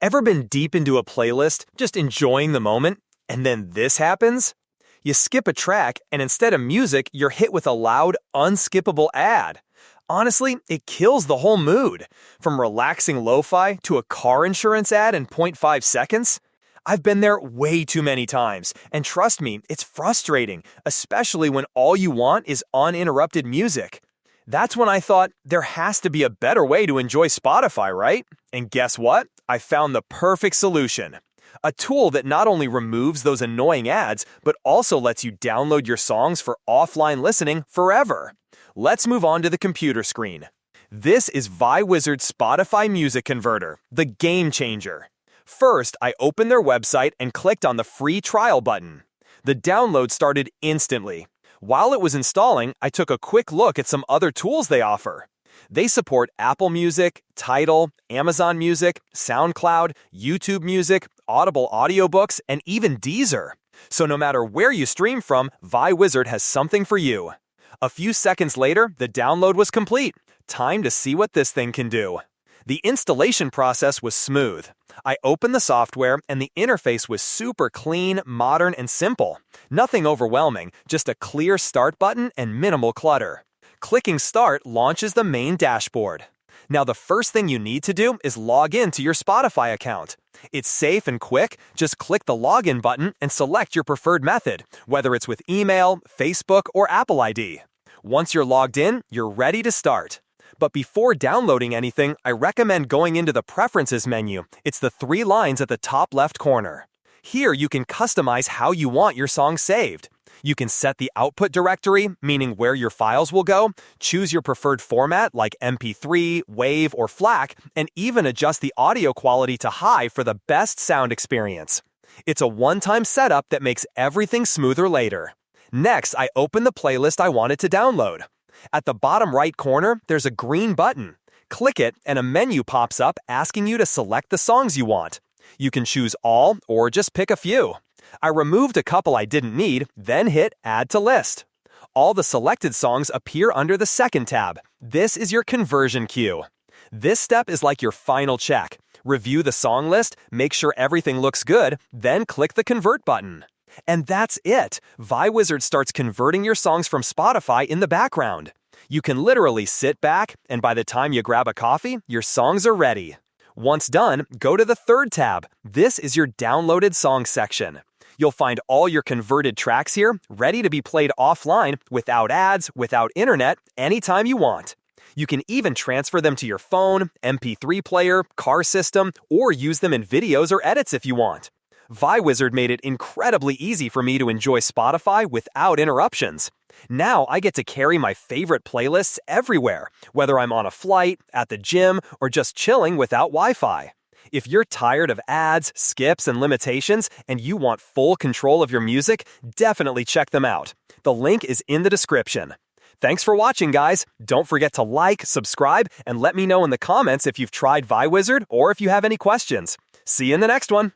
Ever been deep into a playlist, just enjoying the moment, and then this happens? You skip a track, and instead of music, you're hit with a loud, unskippable ad. Honestly, it kills the whole mood. From relaxing lo-fi to a car insurance ad in zero point 0.5 seconds. I've been there way too many times, and trust me, it's frustrating, especially when all you want is uninterrupted music. That's when I thought, there has to be a better way to enjoy Spotify, right? And guess what? I found the perfect solution. A tool that not only removes those annoying ads, but also lets you download your songs for offline listening forever. Let's move on to the computer screen. This is ViWizard's Spotify Music Converter, the game changer. First, I opened their website and clicked on the free trial button. The download started instantly. While it was installing, I took a quick look at some other tools they offer. They support Apple Music, Tidal, Amazon Music, SoundCloud, YouTube Music, Audible audiobooks, and even Deezer. So no matter where you stream from, ViWizard has something for you. A few seconds later, the download was complete. Time to see what this thing can do. The installation process was smooth. I opened the software, and the interface was super clean, modern, and simple. Nothing overwhelming, just a clear start button and minimal clutter. Clicking Start launches the main dashboard. Now the first thing you need to do is log in to your Spotify account. It's safe and quick. Just click the login button and select your preferred method, whether it's with email, Facebook, or Apple ID. Once you're logged in, you're ready to start. But before downloading anything, I recommend going into the Preferences menu. It's the 3 lines at the top left corner. Here you can customize how you want your song saved. You can set the output directory, meaning where your files will go, choose your preferred format like MP3, WAV, or FLAC, and even adjust the audio quality to high for the best sound experience. It's a one-time setup that makes everything smoother later. Next, I open the playlist I wanted to download. At the bottom right corner, there's a green button. Click it, and a menu pops up asking you to select the songs you want. You can choose all or just pick a few. I removed a couple I didn't need, then hit Add to List. All the selected songs appear under the second tab. This is your conversion queue. This step is like your final check. Review the song list, make sure everything looks good, then click the Convert button. And that's it. ViWizard starts converting your songs from Spotify in the background. You can literally sit back, and by the time you grab a coffee, your songs are ready. Once done, go to the third tab. This is your downloaded songs section. You'll find all your converted tracks here, ready to be played offline, without ads, without internet, anytime you want. You can even transfer them to your phone, MP3 player, car system, or use them in videos or edits if you want. ViWizard made it incredibly easy for me to enjoy Spotify without interruptions. Now I get to carry my favorite playlists everywhere, whether I'm on a flight, at the gym, or just chilling without Wi-Fi. If you're tired of ads, skips, and limitations, and you want full control of your music, definitely check them out. The link is in the description. Thanks for watching, guys. Don't forget to like, subscribe, and let me know in the comments if you've tried ViWizard or if you have any questions. See you in the next one.